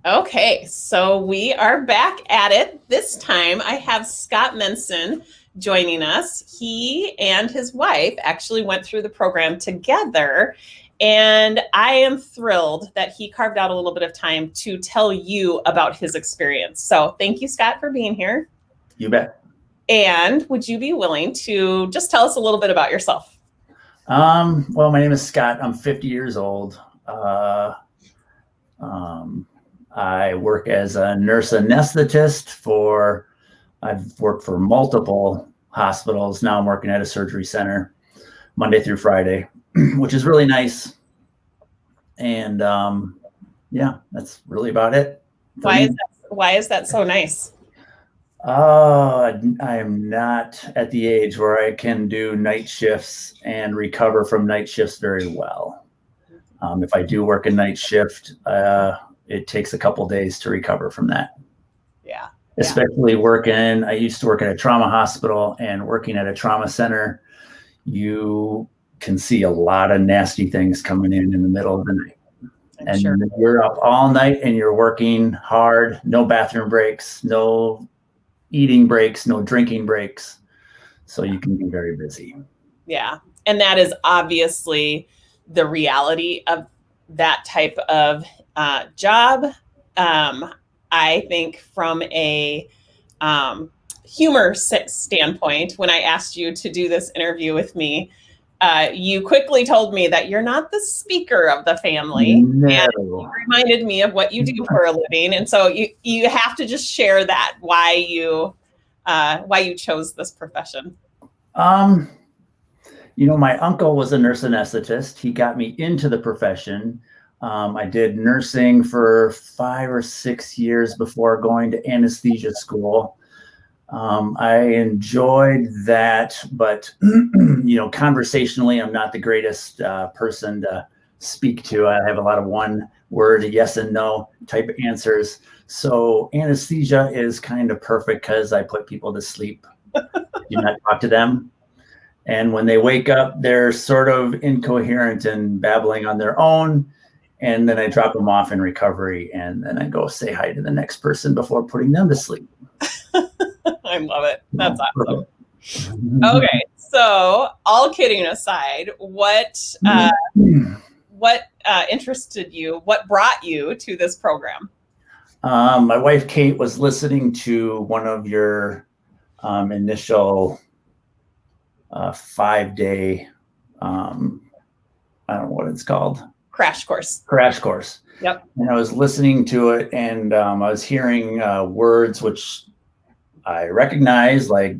Okay, so we are back at it. This time I have Scott Mensen joining us. He and his wife actually went through the program together, and I am thrilled that he carved out a little bit of time to tell you about his experience. So thank you, Scott, for being here. You bet. And would you be willing to just tell us a little bit about yourself? Well, my name is Scott. I'm 50 years old. Um, I work as a nurse anesthetist I've worked for multiple hospitals. Now I'm working at a surgery center Monday through Friday, which is really nice. And yeah, that's really about it for Why is me. that so nice? I am not at the age where I can do night shifts and recover from night shifts very well. If I do work a night shift, it takes a couple days to recover from that. Yeah. Especially I used to work at a trauma hospital, and working at a trauma center, you can see a lot of nasty things coming in the middle of the night. And Sure. you're up all night and you're working hard, no bathroom breaks, no eating breaks, no drinking breaks. So you can be very busy. Yeah. And that is obviously the reality of that type of job. I think from a humor standpoint, when I asked you to do this interview with me, you quickly told me that you're not the speaker of the family. And you No. reminded me of what you do for a living. And so you have to just share that, why you chose this profession. Um, my uncle was a nurse anesthetist. He got me into the profession. I did nursing for 5 or 6 years before going to anesthesia school. I enjoyed that, but conversationally, I'm not the greatest person to speak to. I have a lot of one word, yes and no type answers. So anesthesia is kind of perfect because I put people to sleep, do not talk to them. And when they wake up, they're sort of incoherent and babbling on their own. And then I drop them off in recovery, and then I go say hi to the next person before putting them to sleep. I love it. That's awesome. Perfect. Okay, so all kidding aside, what interested you? What brought you to this program? My wife Kate was listening to one of your initial 5-day, I don't know what it's called. Crash course. Yep. And I was listening to it, and I was hearing words which I recognize, like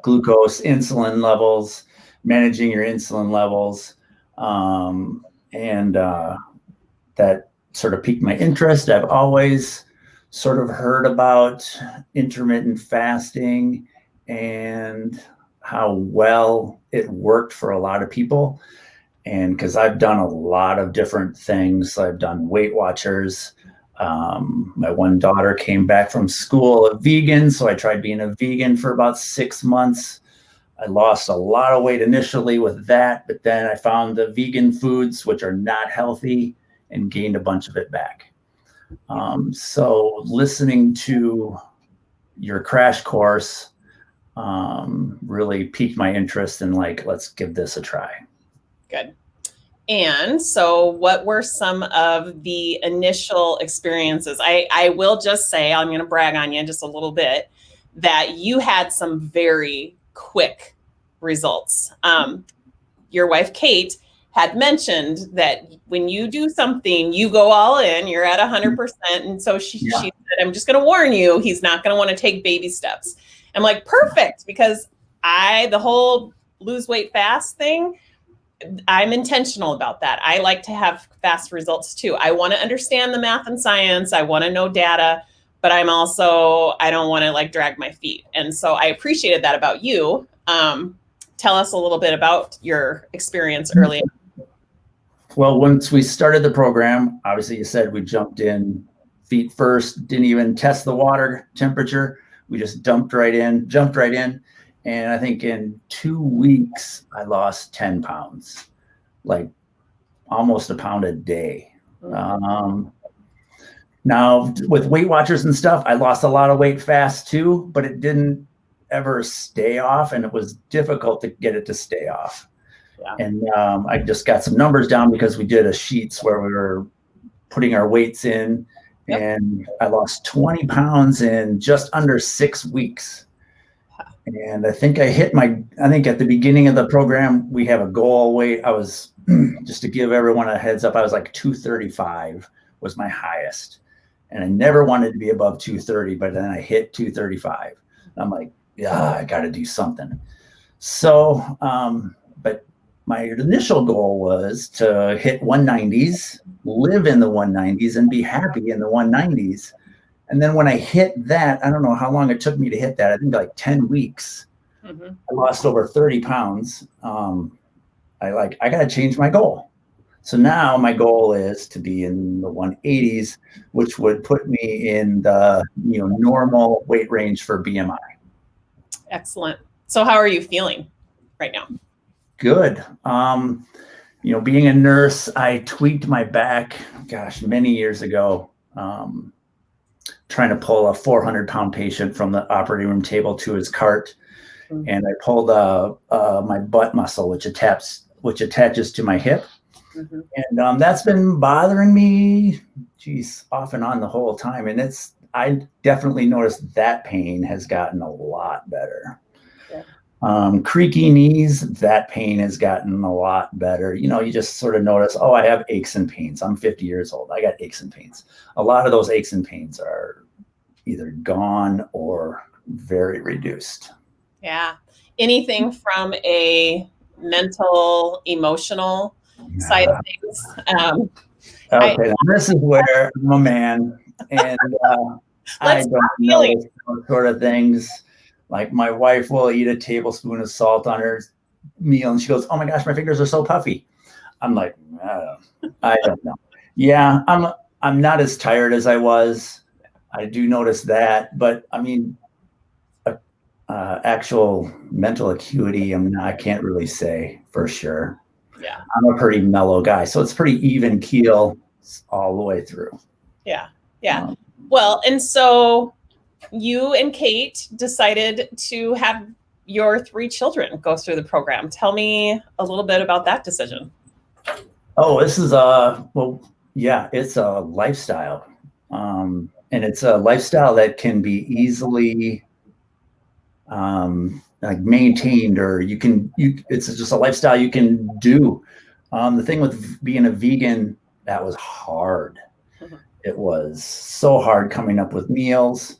glucose, insulin levels, managing your insulin levels. And that sort of piqued my interest. I've always sort of heard about intermittent fasting and how well it worked for a lot of people. And because I've done a lot of different things, I've done Weight Watchers. My one daughter came back from school a vegan, so I tried being a vegan for about 6 months. I lost a lot of weight initially with that, but then I found the vegan foods, which are not healthy, and gained a bunch of it back. So listening to your crash course really piqued my interest in let's give this a try. Good. And so what were some of the initial experiences? I will just say, I'm going to brag on you just a little bit, that you had some very quick results. Your wife, Kate, had mentioned that when you do something, you go all in, you're at 100%. And so she said, I'm just going to warn you, he's not going to want to take baby steps. I'm like, perfect, because the whole lose weight fast thing, I'm intentional about that. I like to have fast results too. I want to understand the math and science. I want to know data, but I don't want to drag my feet. And so I appreciated that about you. Tell us a little bit about your experience early on. Well, once we started the program, obviously you said we jumped in feet first, didn't even test the water temperature. We just jumped right in. And I think in 2 weeks, I lost 10 pounds, like almost a pound a day. Now with Weight Watchers and stuff, I lost a lot of weight fast too, but it didn't ever stay off, and it was difficult to get it to stay off. Yeah. And I just got some numbers down because we did a sheets where we were putting our weights in, Yep. and I lost 20 pounds in just under 6 weeks. And I think I think at the beginning of the program, we have a goal weight. I was, just to give everyone a heads up, I was like 235 was my highest. And I never wanted to be above 230, but then I hit 235. I'm like, yeah, I got to do something. So, but my initial goal was to hit 190s, live in the 190s, and be happy in the 190s. And then when I hit that, I don't know how long it took me to hit that. I think like 10 weeks. Mm-hmm. I lost over 30 pounds. I got to change my goal. So now my goal is to be in the 180s, which would put me in the normal weight range for BMI. Excellent. So how are you feeling right now? Good. Being a nurse, I tweaked my back, many years ago, trying to pull a 400-pound patient from the operating room table to his cart. Mm-hmm. And I pulled my butt muscle, which attaches to my hip. Mm-hmm. And that's been bothering me, off and on the whole time. And I definitely noticed that pain has gotten a lot better. Yeah. Creaky knees, that pain has gotten a lot better. You just sort of notice, I have aches and pains. I'm 50 years old. I got aches and pains. A lot of those aches and pains are either gone or very reduced. Yeah. Anything from a mental, emotional side of things? Okay, this is where I'm a man, and I don't know those sort of things. Like my wife will eat a tablespoon of salt on her meal, and she goes, "Oh my gosh, my fingers are so puffy." I'm like, I don't know. Yeah, I'm not as tired as I was. I do notice that, but I mean, actual mental acuity, I can't really say for sure. Yeah, I'm a pretty mellow guy, so it's pretty even keel all the way through. Yeah. Well, and so you and Kate decided to have your 3 children go through the program. Tell me a little bit about that decision. Oh, this is it's a lifestyle, and it's a lifestyle that can be easily maintained, or it's just a lifestyle you can do. The thing with being a vegan, that was hard. Mm-hmm. It was so hard coming up with meals.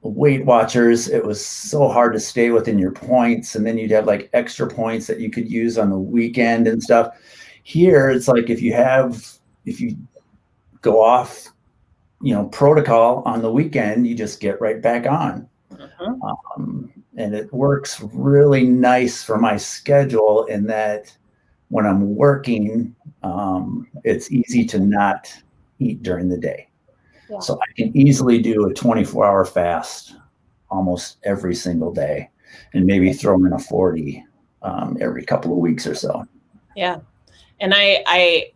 Weight Watchers, it was so hard to stay within your points, and then you'd have like extra points that you could use on the weekend and stuff. Here, it's like if you go off, protocol on the weekend, you just get right back on. Mm-hmm. And it works really nice for my schedule in that when I'm working, it's easy to not eat during the day. Yeah. So I can easily do a 24-hour fast almost every single day, and maybe throw in a 40 every couple of weeks or so. Yeah. And I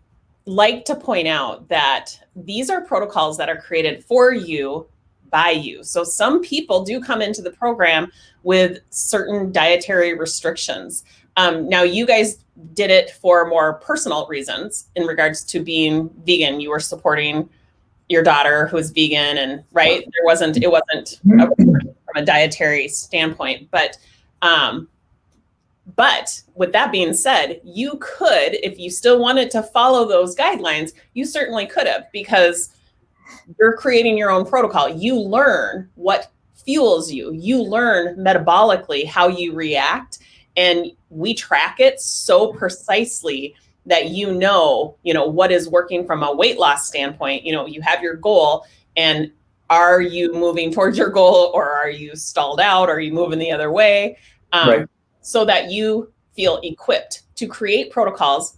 like to point out that these are protocols that are created for you by you. So some people do come into the program with certain dietary restrictions. Now you guys did it for more personal reasons in regards to being vegan. You were supporting your daughter who is vegan, and it wasn't from a dietary standpoint, but with that being said, you could, if you still wanted to follow those guidelines, you certainly could have, because you're creating your own protocol. You learn what fuels you. You learn metabolically how you react, and we track it so precisely that you know what is working from a weight loss standpoint. You have your goal, and are you moving towards your goal, or are you stalled out? Or are you moving the other way? Right. So that you feel equipped to create protocols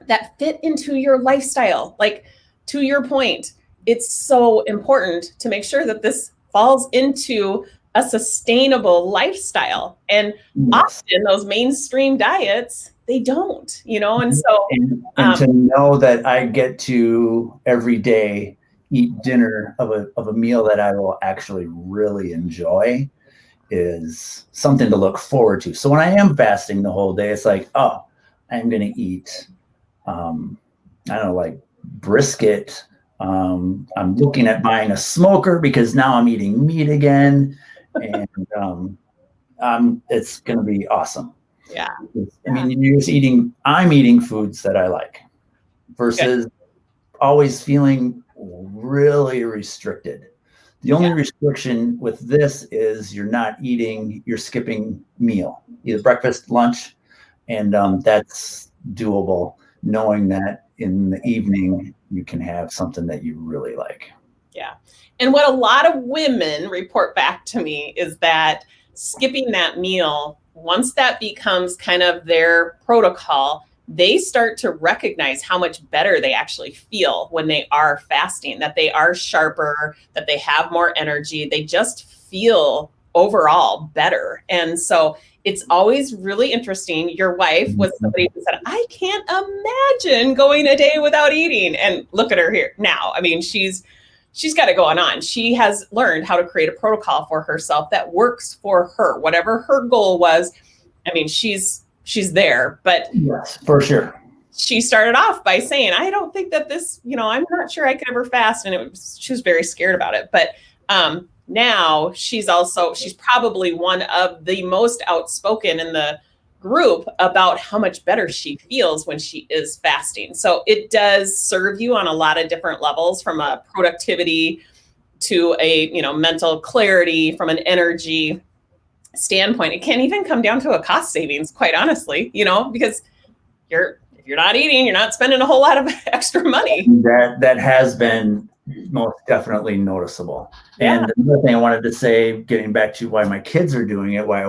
that fit into your lifestyle. Like, to your point, it's so important to make sure that this falls into a sustainable lifestyle. And often those mainstream diets, they don't, and so. And to know that I get to every day eat dinner of a meal that I will actually really enjoy is something to look forward to. So when I am fasting the whole day, it's like, oh, I'm going to eat, I don't know, like brisket. I'm looking at buying a smoker because now I'm eating meat again. And it's going to be awesome. Yeah. I mean, I'm eating foods that I like versus always feeling really restricted. The only restriction with this is you're skipping meal, either breakfast, lunch, and that's doable, knowing that in the evening you can have something that you really like. Yeah. And what a lot of women report back to me is that skipping that meal, once that becomes kind of their protocol, they start to recognize how much better they actually feel when they are fasting, that they are sharper, that they have more energy. They just feel overall better. And so it's always really interesting. Your wife was somebody who said, I can't imagine going a day without eating. And look at her here now. I mean, she's got it going on. She has learned how to create a protocol for herself that works for her. Whatever her goal was, I mean, she's there. But yes, for sure. She started off by saying, I don't think that this, I'm not sure I could ever fast. And she was very scared about it. But now she's probably one of the most outspoken in the group about how much better she feels when she is fasting. So it does serve you on a lot of different levels, from a productivity to a, mental clarity, from an energy standpoint. It can even come down to a cost savings, quite honestly, because if you're not eating, you're not spending a whole lot of extra money. That has been most definitely noticeable. Yeah. And another thing I wanted to say, getting back to why my kids are doing it, why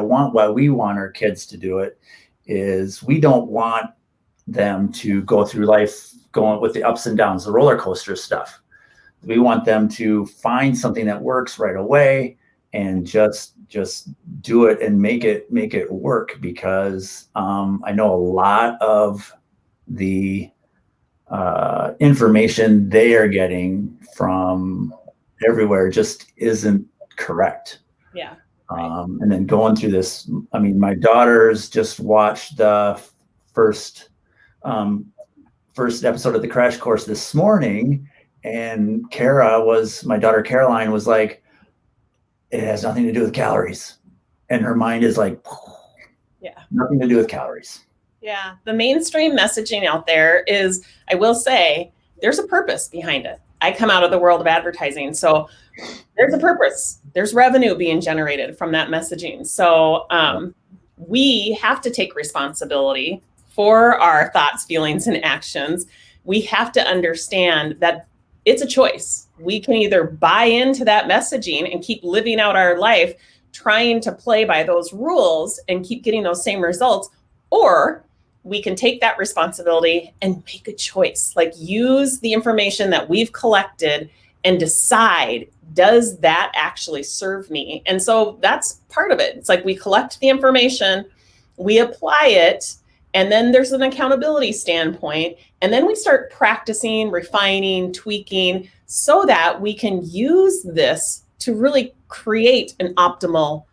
we want our kids to do it, is we don't want them to go through life going with the ups and downs, the roller coaster stuff. We want them to find something that works right away and just do it and make it work, because I know a lot of the information they are getting from everywhere just isn't correct. Yeah. And then going through this, I mean, my daughters just watched the first episode of the Crash Course this morning, and my daughter Caroline was like, it has nothing to do with calories. And her mind is like, nothing to do with calories. Yeah. The mainstream messaging out there is, I will say, there's a purpose behind it. I come out of the world of advertising, so there's a purpose. There's revenue being generated from that messaging. So we have to take responsibility for our thoughts, feelings, and actions. We have to understand that it's a choice. We can either buy into that messaging and keep living out our life trying to play by those rules and keep getting those same results, or we can take that responsibility and make a choice, like use the information that we've collected and decide, does that actually serve me? And so that's part of it. It's like we collect the information, we apply it, and then there's an accountability standpoint. And then we start practicing, refining, tweaking, so that we can use this to really create an optimal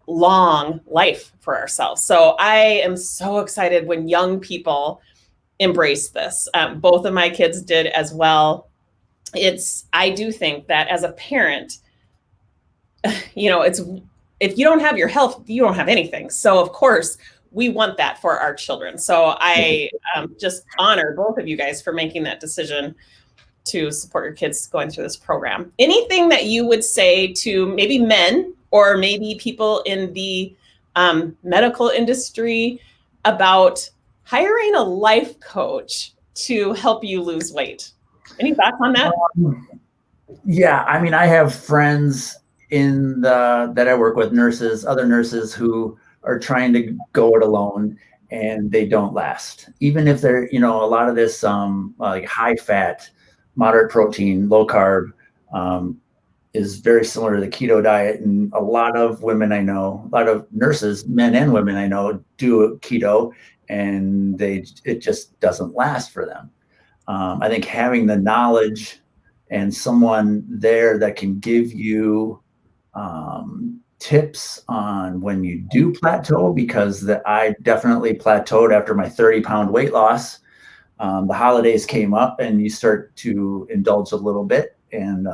long life for ourselves. So I am so excited when young people embrace this. Both of my kids did as well. I do think that as a parent, it's, if you don't have your health, you don't have anything. So of course we want that for our children. So I just honor both of you guys for making that decision to support your kids going through this program. Anything that you would say to maybe men or maybe people in the medical industry about hiring a life coach to help you lose weight? Any thoughts on that? Yeah, I mean, I have friends that I work with, other nurses who are trying to go it alone, and they don't last. Even if they're, a lot of this like high fat, moderate protein, low carb is very similar to the keto diet. And a lot of women I know, a lot of nurses, men and women I know, do keto, and it just doesn't last for them. I think having the knowledge and someone there that can give you tips on when you do plateau, because I definitely plateaued after my 30-pound weight loss. The holidays came up and you start to indulge a little bit. And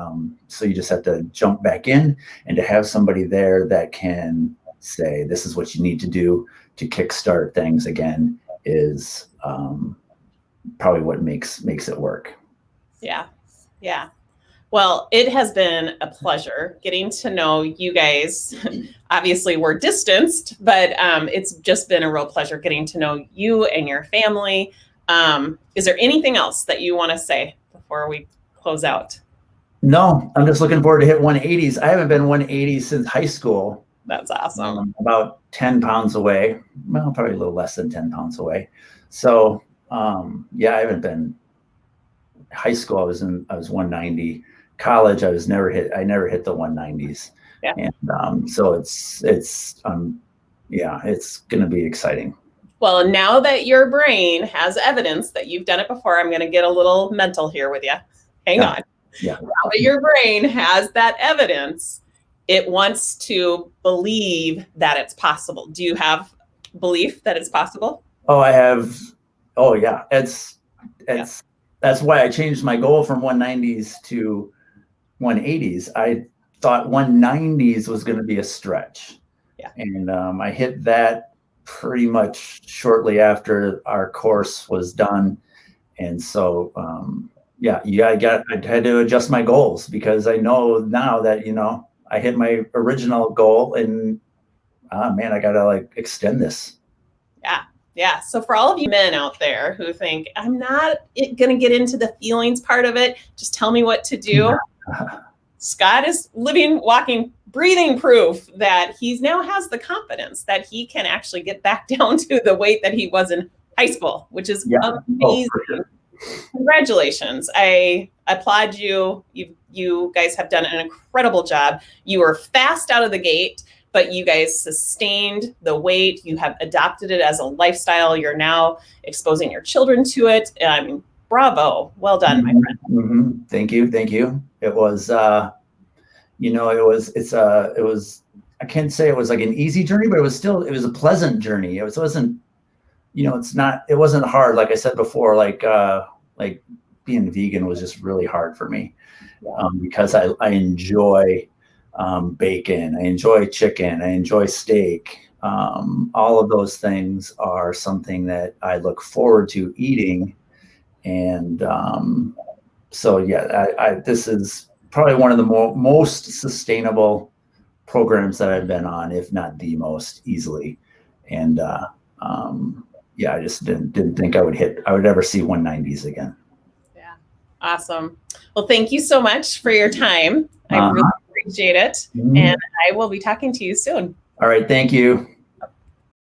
so you just have to jump back in, and to have somebody there that can say, this is what you need to do to kickstart things again is probably what makes it work. Yeah. Yeah. Well, it has been a pleasure getting to know you guys. Obviously, we're distanced, but it's just been a real pleasure getting to know you and your family. Is there anything else that you want to say before we close out? No, I'm just looking forward to hit 180s. I haven't been 180 since high school. That's awesome. About 10 pounds away. Well, probably a little less than 10 pounds away. So, yeah, I haven't been. High school, I was 190. College, I never hit the 190s. Yeah. And so it's going to be exciting. Well, now that your brain has evidence that you've done it before, I'm going to get a little mental here with you. Hang on. Yeah. Now that your brain has that evidence, it wants to believe that it's possible. Do you have belief that it's possible? Oh, I have. Oh, yeah. That's why I changed my goal from 190s to 180s. I thought 190s was going to be a stretch. Yeah. And I hit that pretty much shortly after our course was done. And so, I had to adjust my goals, because I know now that, I hit my original goal, and man, I got to extend this. Yeah. Yeah. So for all of you men out there who think, I'm not going to get into the feelings part of it, just tell me what to do. Scott is living, walking, breathing proof that he now has the confidence that he can actually get back down to the weight that he was in high school, which is amazing. Oh, for sure. Congratulations. I applaud you. You guys have done an incredible job. You were fast out of the gate, but you guys sustained the weight. You have adopted it as a lifestyle. You're now exposing your children to it. I mean, bravo. Well done, my friend. Mm-hmm. Thank you. It was, I can't say it was like an easy journey, but it was a pleasant journey. It wasn't hard. Like I said before, like being vegan was just really hard for me, because I enjoy bacon, I enjoy chicken, I enjoy steak. All of those things are something that I look forward to eating. And so, yeah, this is probably one of the most sustainable programs that I've been on, if not the most easily. And I just didn't think I would ever see 190s again. Yeah. Awesome. Well, thank you so much for your time. I really appreciate it. And I will be talking to you soon. All right. Thank you.